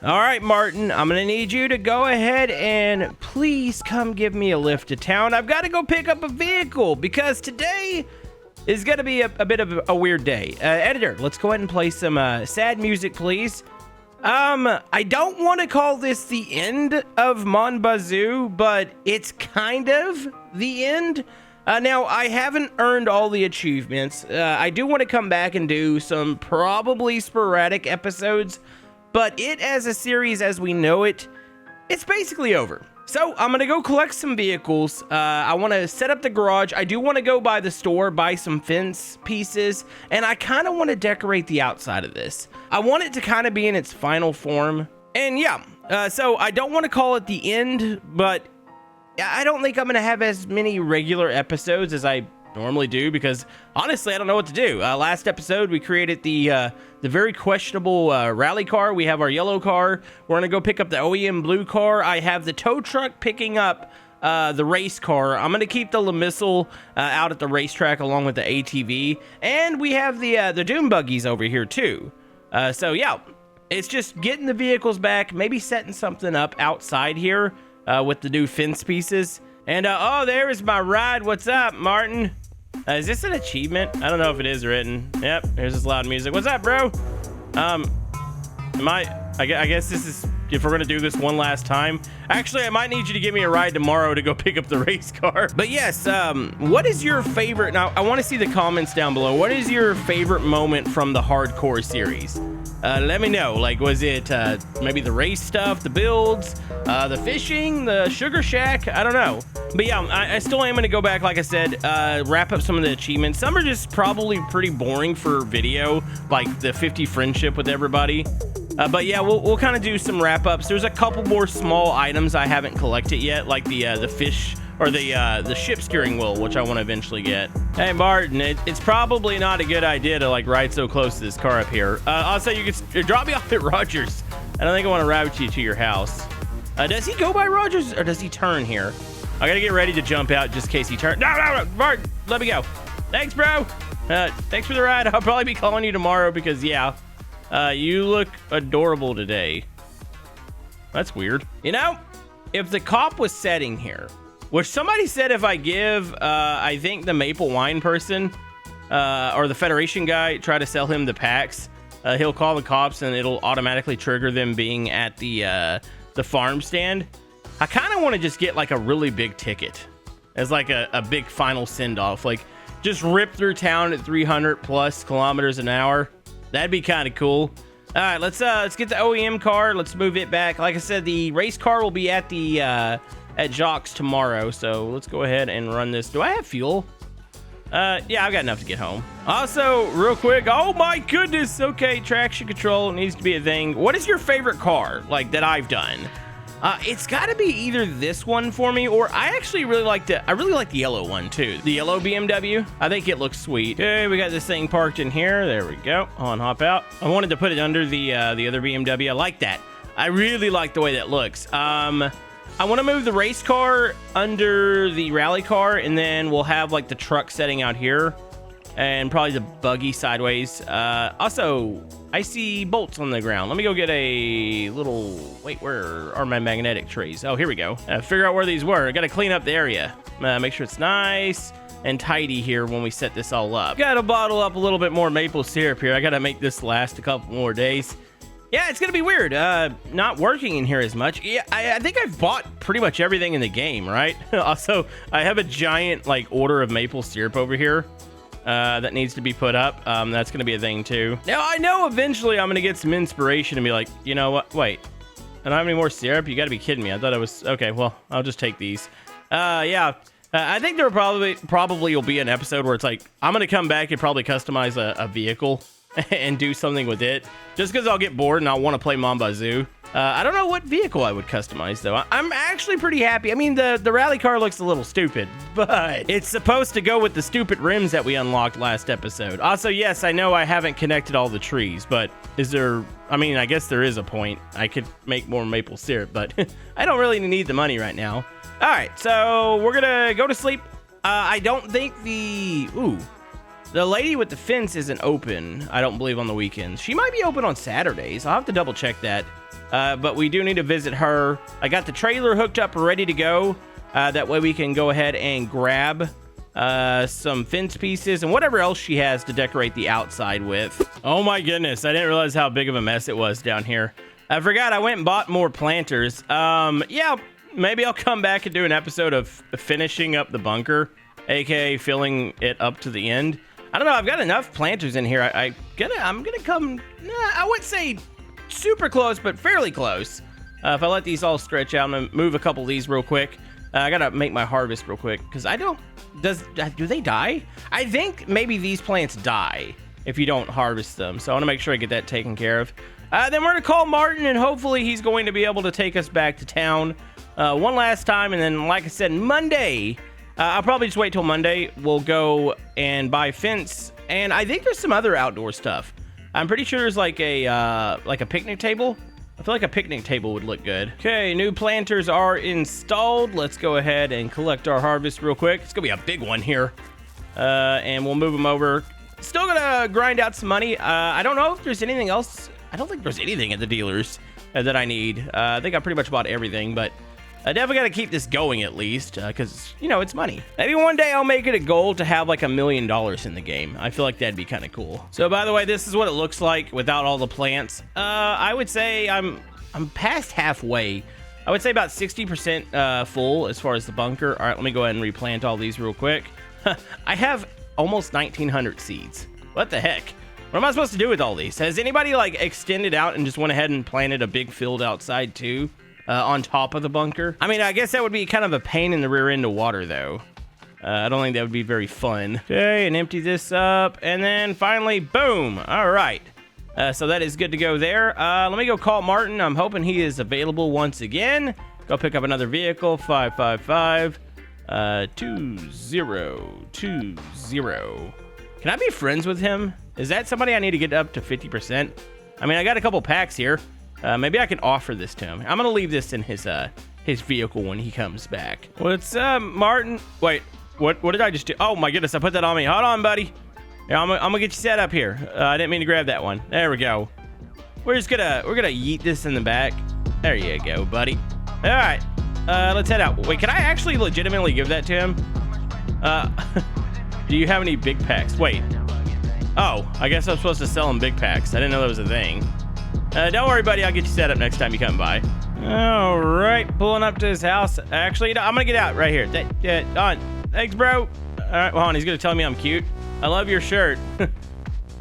All right, Martin, I'm going to need you to go ahead and please come give me a lift to town. I've got to go pick up a vehicle because today is going to be a bit of a weird day. Editor, let's go ahead and play some sad music, please. I don't want to call this the end of Mon Bazou, but it's kind of the end. Now, I haven't earned all the achievements. I do want to come back and do some probably sporadic episodes, but it as a series as we know it, it's basically over. So I'm going to go collect some vehicles. I want to set up the garage. I do want to go by the store, buy some fence pieces, and I kind of want to decorate the outside of this. I want it to kind of be in its final form. And yeah, so I don't want to call it the end, but I don't think I'm going to have as many regular episodes as I normally do because honestly, I don't know what to do. Last episode, we created the very questionable rally car. We have our yellow car. We're going to go pick up the OEM blue car. I have the tow truck picking up the race car. I'm going to keep the Missile out at the racetrack along with the ATV. And we have the Doom buggies over here too. So yeah, it's just getting the vehicles back, maybe setting something up outside here with the new fence pieces. And oh, there is my ride. What's up, Martin? Is this an achievement? I don't know if it is written. Yep, here's this loud music. What's up, bro? I guess this is, if we're gonna do this one last time. Actually, I might need you to give me a ride tomorrow to go pick up the race car. But yes, what is your favorite, now I wanna see the comments down below. What is your favorite moment from the hardcore series? Let me know, like, was it maybe the race stuff, the builds, the fishing, the sugar shack? I don't know. But yeah, I still am gonna go back, like I said, wrap up some of the achievements. Some are just probably pretty boring for video, like the 50 friendship with everybody. But yeah, we'll kind of do some wrap ups. There's a couple more small items I haven't collected yet, like the fish or the ship steering wheel, which I want to eventually get. Hey Martin, it's probably not a good idea to like ride so close to this car up here. Also, you can drop me off at Rogers. I don't think I want to route you to your house. Does he go by Rogers or does he turn here? I gotta get ready to jump out just in case he turns. No, Martin, let me go. Thanks, bro. Thanks for the ride. I'll probably be calling you tomorrow because yeah, you look adorable today. That's weird. You know, if the cop was sitting here, which somebody said if I give, I think the maple wine person or the Federation guy, try to sell him the packs, he'll call the cops and it'll automatically trigger them being at the farm stand. I kind of want to just get like a really big ticket as like a big final send off, like just rip through town at 300 plus kilometers an hour. That'd be kind of cool. All right, let's get the OEM car. Let's move it back. Like I said, the race car will be at the at Jocks tomorrow. So let's go ahead and run this. Do I have fuel? Yeah, I've got enough to get home. Also, real quick. Oh my goodness. Okay, traction control needs to be a thing. What is your favorite car, like that I've done? It's got to be either this one for me, or I actually really like the yellow one too. The yellow BMW. I think it looks sweet. Okay, we got this thing parked in here. There we go. On, hop out. I wanted to put it under the other BMW. I like that. I really like the way that looks. I want to move the race car under the rally car, and then we'll have like the truck setting out here, and probably the buggy sideways. Also, I see bolts on the ground. Let me go get a little... Wait, where are my magnetic trays? Oh, here we go. Figure out where these were. I got to clean up the area. Make sure it's nice and tidy here when we set this all up. Got to bottle up a little bit more maple syrup here. I got to make this last a couple more days. Yeah, it's going to be weird. Not working in here as much. Yeah, I think I've bought pretty much everything in the game, right? Also, I have a giant like order of maple syrup over here. That needs to be put up. That's going to be a thing too. Now, I know eventually I'm going to get some inspiration and be like, you know what? Wait, I don't have any more syrup? You got to be kidding me. I thought I was... Okay, well, I'll just take these. Yeah, I think there probably will be an episode where it's like, I'm going to come back and probably customize a vehicle and do something with it. Just because I'll get bored and I'll want to play Mon Bazou. I don't know what vehicle I would customize, though. I'm actually pretty happy. I mean, the rally car looks a little stupid, but it's supposed to go with the stupid rims that we unlocked last episode. Also, yes, I know I haven't connected all the trees, but is there... I mean, I guess there is a point. I could make more maple syrup, but I don't really need the money right now. All right, so we're going to go to sleep. I don't think the The lady with the fence isn't open, I don't believe, on the weekends. She might be open on Saturdays. I'll have to double check that. But we do need to visit her. I got the trailer hooked up, ready to go. That way we can go ahead and grab some fence pieces and whatever else she has to decorate the outside with. Oh my goodness, I didn't realize how big of a mess it was down here. I forgot I went and bought more planters. Yeah, maybe I'll come back and do an episode of finishing up the bunker, aka filling it up to the end. I don't know, I've got enough planters in here. I'm gonna come, I wouldn't say super close, but fairly close. If I let these all stretch out, I'm gonna move a couple of these real quick. I gotta make my harvest real quick, because do they die? I think maybe these plants die if you don't harvest them, so I want to make sure I get that taken care of. Then we're gonna call Martin, and hopefully he's going to be able to take us back to town one last time, and then, like I said, Monday, I'll probably just wait till Monday. We'll go and buy fence, and I think there's some other outdoor stuff. I'm pretty sure there's like a picnic table. I feel like a picnic table would look good. Okay, new planters are installed. Let's go ahead and collect our harvest real quick. It's gonna be a big one here. And we'll move them over. Still gonna grind out some money. I don't know if there's anything else. I don't think there's anything at the dealers that I need. I think I pretty much bought everything, but I definitely gotta keep this going at least, because, you know, it's money. Maybe one day I'll make it a goal to have like $1 million in the game. I feel like that'd be kind of cool. So by the way, this is what it looks like without all the plants. I would say I'm past halfway. I would say about 60% full as far as the bunker. All right, let me go ahead and replant all these real quick. I have almost 1,900 seeds. What the heck? What am I supposed to do with all these? Has anybody like extended out and just went ahead and planted a big field outside too? On top of the bunker? I mean, I guess that would be kind of a pain in the rear end to water, though. I don't think that would be very fun. Okay, and empty this up, and then finally, boom! All right. So that is good to go there. Let me go call Martin. I'm hoping he is available once again. Go pick up another vehicle, 555 2020. Can I be friends with him? Is that somebody I need to get up to 50%? I mean, I got a couple packs here. Maybe I can offer this to him. I'm gonna leave this in his vehicle when he comes back. What's up, Martin? Wait, what did I just do? Oh my goodness, I put that on me. Hold on, buddy. Yeah, I'm gonna get you set up here. I didn't mean to grab that one. There we go. We're gonna yeet this in the back. There you go, buddy. All right, let's head out. Wait, can I actually legitimately give that to him? Do you have any big packs? Wait. Oh, I guess I'm supposed to sell him big packs. I didn't know that was a thing. Don't worry, buddy. I'll get you set up next time you come by. All right, pulling up to his house. Actually, no, I'm gonna get out right here. On. Thanks, bro. All right, well, he's gonna tell me I'm cute. I love your shirt.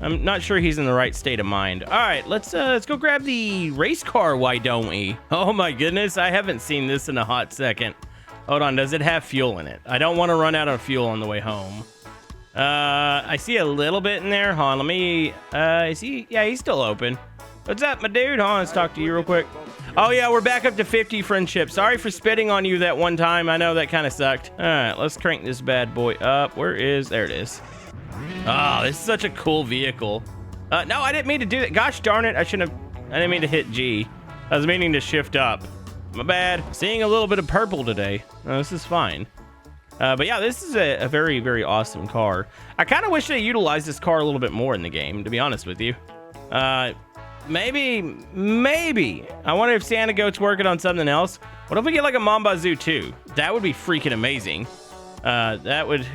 I'm not sure he's in the right state of mind. All right, let's go grab the race car. Why don't we? Oh my goodness, I haven't seen this in a hot second. Hold on, does it have fuel in it? I don't want to run out of fuel on the way home. I see a little bit in there. Hold on, let me. Is he? Yeah, he's still open. What's up, my dude? Hold on, let's talk to you real quick. Oh, yeah, we're back up to 50 friendship. Sorry for spitting on you that one time. I know that kind of sucked. All right, let's crank this bad boy up. There it is. Oh, this is such a cool vehicle. No, I didn't mean to do that. Gosh darn it. I didn't mean to hit G. I was meaning to shift up. My bad. Seeing a little bit of purple today. This is fine. But yeah, this is a very, very awesome car. I kind of wish they utilized this car a little bit more in the game, to be honest with you. Maybe. I wonder if Santa Goat's working on something else. What if we get like a Mon Bazou too? That would be freaking amazing. That would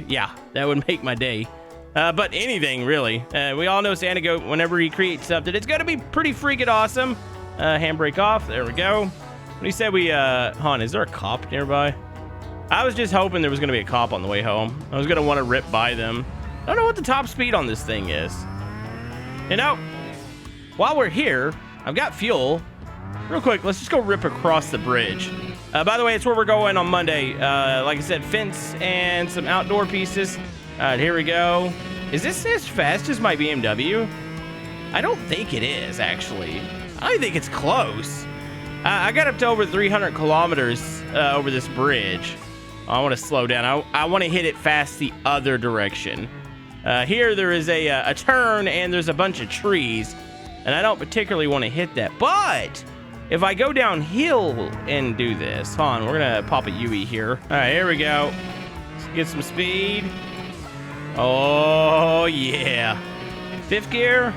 make my day. But anything really. We all know Santa Goat, whenever he creates something, it's gonna be pretty freaking awesome. Handbrake off. There we go. When he said hon, is there a cop nearby? I was just hoping there was gonna be a cop on the way home. I was gonna want to rip by them. I don't know what the top speed on this thing is. You know, while we're here, I've got fuel. Real quick, let's just go rip across the bridge. By the way, it's where we're going on Monday. Like I said, fence and some outdoor pieces. All right, here we go. Is this as fast as my BMW? I don't think it is, actually. I think it's close. I got up to over 300 kilometers over this bridge. I want to slow down. I want to hit it fast the other direction. Here there is a turn and there's a bunch of trees. And I don't particularly want to hit that. But if I go downhill and do this, hold on, we're going to pop a UE here. All right, here we go. Let's get some speed. Oh, yeah. Fifth gear.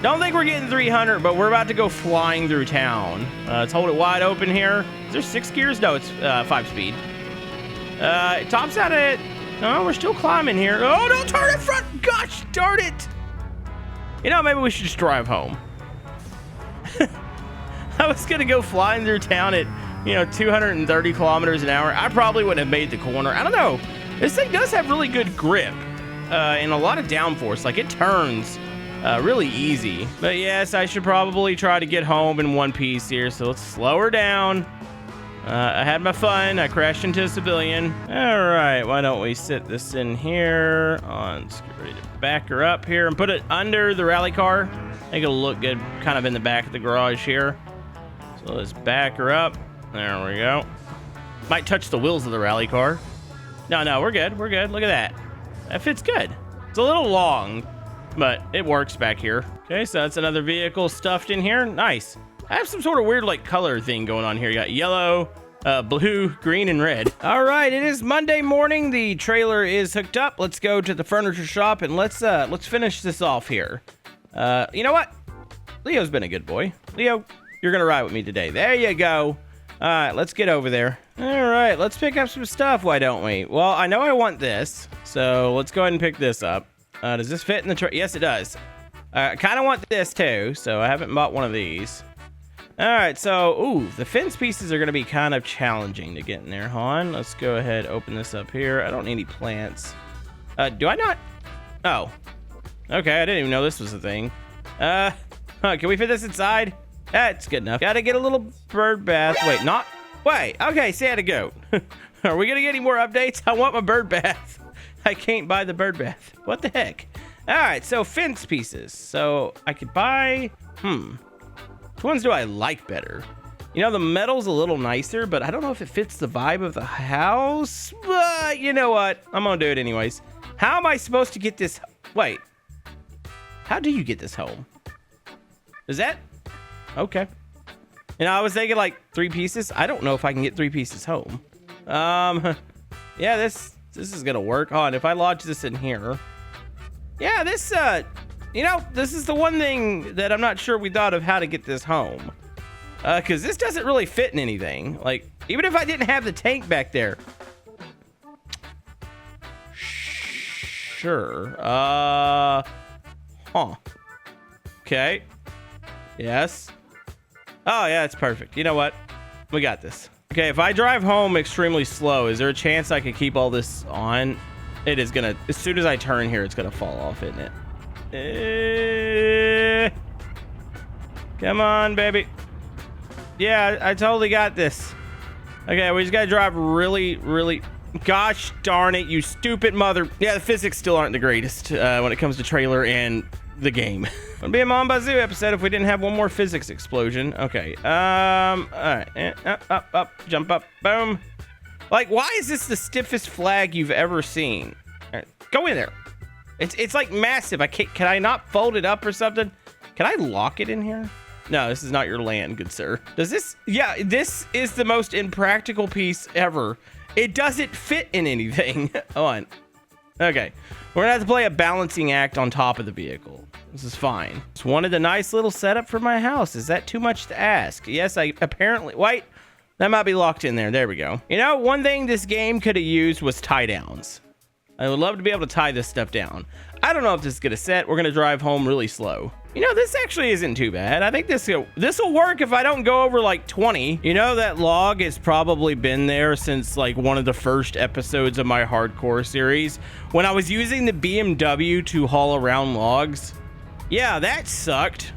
Don't think we're getting 300, but we're about to go flying through town. Let's hold it wide open here. Is there 6 gears? No, it's 5 speed. It tops out at... No, we're still climbing here. Oh, don't turn in front. Gosh, darn it. You know, maybe we should just drive home. I was going to go flying through town at, 230 kilometers an hour. I probably wouldn't have made the corner. I don't know. This thing does have really good grip and a lot of downforce. Like, it turns really easy. But yes, I should probably try to get home in one piece here. So let's slow her down. I had my fun. I crashed into a civilian. All right, why don't we sit this in here? Let's get ready to back her up here and put it under the rally car. I think it'll look good kind of in the back of the garage here. So let's back her up. There we go. Might touch the wheels of the rally car. No, we're good. We're good. Look at that. That fits good. It's a little long, but it works back here. Okay, so that's another vehicle stuffed in here. Nice. I have some sort of weird like color thing going on here. You got yellow, blue, green, and red. All right, it is Monday morning. The trailer is hooked up. Let's go to the furniture shop and let's finish this off here. You know what? Leo's been a good boy. Leo, you're gonna ride with me today. There you go. All right, let's get over there. All right, let's pick up some stuff. Why don't we? Well, I know I want this, so let's go ahead and pick this up. Does this fit in the trailer? Yes, it does. I kind of want this too, so I haven't bought one of these. All right, so, the fence pieces are going to be kind of challenging to get in there, hon. Let's go ahead, open this up here. I don't need any plants. Do I not? Oh. Okay, I didn't even know this was a thing. Can we fit this inside? That's good enough. Gotta get a little bird bath. Wait, not? Wait, okay, Santa goat. Are we gonna get any more updates? I want my bird bath. I can't buy the bird bath. What the heck? All right, so fence pieces. So I could buy, which ones do I like better? The metal's a little nicer, but I don't know if it fits the vibe of the house. But you know what? I'm gonna do it anyways. How am I supposed to get this? Wait, how do you get this home? Is that? Okay. I was thinking like 3 pieces. I don't know if I can get 3 pieces home. Yeah, this is gonna work. And if I lodge this in here. Yeah, this, this is the one thing that I'm not sure we thought of how to get this home. Because this doesn't really fit in anything. Like, even if I didn't have the tank back there. Sure. Okay. Yes. Oh, yeah, it's perfect. You know what? We got this. Okay, if I drive home extremely slow, is there a chance I could keep all this on? It is gonna, as soon as I turn here, it's gonna fall off, isn't it? Come on, baby. Yeah, I totally got this. Okay, we just gotta drive really, really... Gosh darn it, you stupid mother... Yeah, the physics still aren't the greatest when it comes to trailer and the game. Would be a Mon Bazou episode if we didn't have one more physics explosion. Okay, all right, up, jump up, boom. Like, why is this the stiffest flag you've ever seen? All right, go in there. It's like massive. Can I not fold it up or something? Can I lock it in here? No, this is not your land, good sir. Does this? Yeah, this is the most impractical piece ever. It doesn't fit in anything. On. Okay, we're gonna have to play a balancing act on top of the vehicle. This is fine. Just wanted a nice little setup for my house. Is that too much to ask? Yes, I apparently... Wait, that might be locked in there. There we go. One thing this game could have used was tie downs. I would love to be able to tie this stuff down. I don't know if this is gonna set. We're gonna drive home really slow. This actually isn't too bad. I think this will work if I don't go over like 20. That log has probably been there since like one of the first episodes of my hardcore series when I was using the BMW to haul around logs. Yeah, that sucked.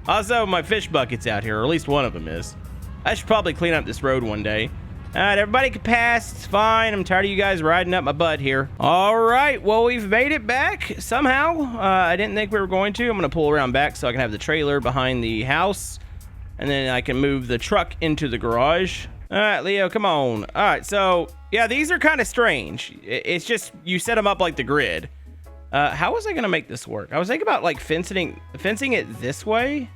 Also, my fish bucket's out here, or at least one of them is. I should probably clean up this road one day. All right, everybody can pass. It's fine. I'm tired of you guys riding up my butt here. All right, well, we've made it back somehow. I didn't think we were going to. I'm going to pull around back so I can have the trailer behind the house. And then I can move the truck into the garage. All right, Leo, come on. All right, so, yeah, these are kind of strange. It's just you set them up like the grid. How was I going to make this work? I was thinking about, like, fencing it this way.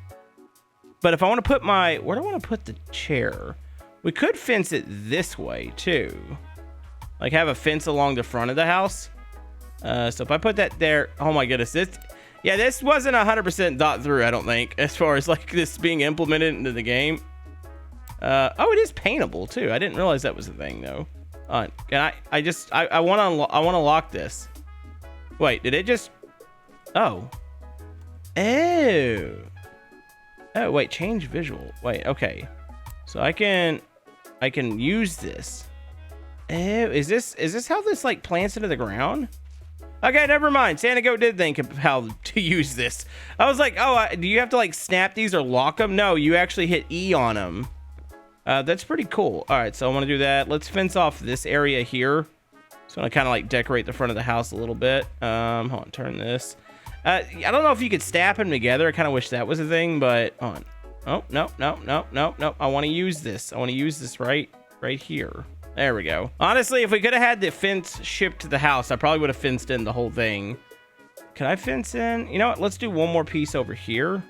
But if I want to put where do I want to put the chair? We could fence it this way, too. Like, have a fence along the front of the house. So if I put that there, oh my goodness, this wasn't 100% thought through, I don't think, as far as like this being implemented into the game. Oh, it is paintable too. I didn't realize that was a thing though. Can I want to lock this. Wait, did it just, oh, wait, change visual. Wait, okay. So I can use this. Oh, is this how this like plants into the ground? Okay, never mind. Santa Goat did think of how to use this. I was like, oh, do you have to like snap these or lock them? No, you actually hit E on them. That's pretty cool. All right, so I want to do that. Let's fence off this area here. So I kind of like decorate the front of the house a little bit. Hold on, turn this. I don't know if you could snap them together. I kind of wish that was a thing, but hold on. Oh, no. I want to use this. I want to use this right here. There we go. Honestly, if we could have had the fence shipped to the house, I probably would have fenced in the whole thing. Can I fence in? You know what? Let's do one more piece over here.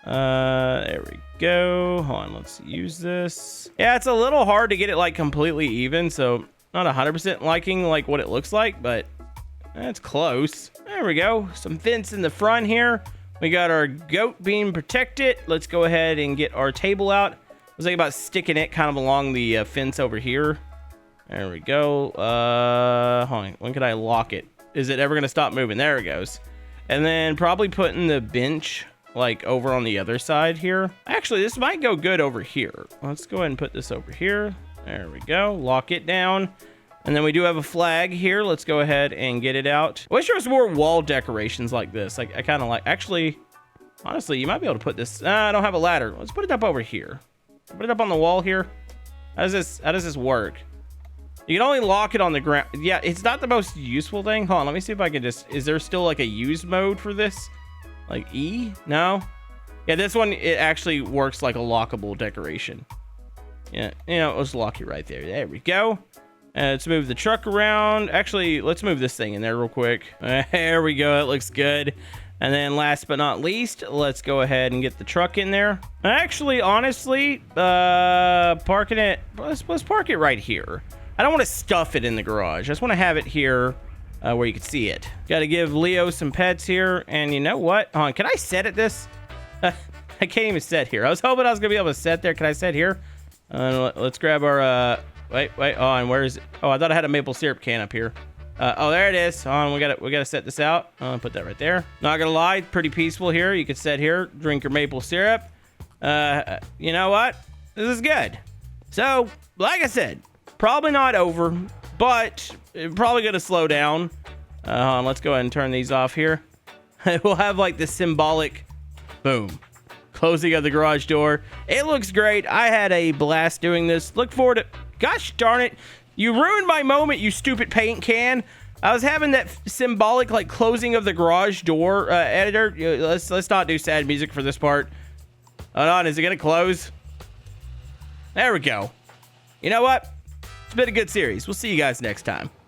There we go. Hold on, let's use this. Yeah, it's a little hard to get it like completely even, so not 100% liking like what it looks like, but that's close. There we go. Some fence in the front here. We got our goat being protected. Let's go ahead and get our table out. I was thinking about sticking it kind of along the fence over here. There we go. Hold on. When can I lock it? Is it ever going to stop moving? There it goes. And then probably putting the bench like over on the other side here. Actually, this might go good over here. Let's go ahead and put this over here. There we go. Lock it down. And then we do have a flag here. Let's go ahead and get it out. I wish there was more wall decorations like this. Like I kind of like, actually, honestly, you might be able to put this. I don't have a ladder. Let's put it up over here. Put it up on the wall here. How does this work? You can only lock it on the ground. Yeah, it's not the most useful thing. Hold on, let me see if I can just, is there still like a use mode for this? Like E? No? Yeah, this one, it actually works like a lockable decoration. Yeah, you know, let's lock it right there. There we go. Let's move the truck around. Actually, let's move this thing in there real quick. There we go. It looks good. And then last but not least, let's go ahead and get the truck in there. Actually, honestly, parking it, let's park it right here. I don't want to stuff it in the garage. I just want to have it here where you can see it. Got to give Leo some pets here. And you know what? Hold on, can I set at this? I can't even set here. I was hoping I was going to be able to set there. Can I set here? Let's grab our... Wait. Oh, and where is it? Oh, I thought I had a maple syrup can up here. Oh, there it is. Hold on, we gotta set this out. Put that right there. Not gonna lie, pretty peaceful here. You could sit here, drink your maple syrup. You know what? This is good. So, like I said, probably not over, but probably gonna slow down. Let's go ahead and turn these off here. We'll have like the symbolic boom. Closing of the garage door. It looks great. I had a blast doing this. Look forward to... Gosh darn it. You ruined my moment, you stupid paint can. I was having that symbolic like closing of the garage door editor. Let's not do sad music for this part. Hold on, is it gonna close? There we go. You know what? It's been a good series. We'll see you guys next time.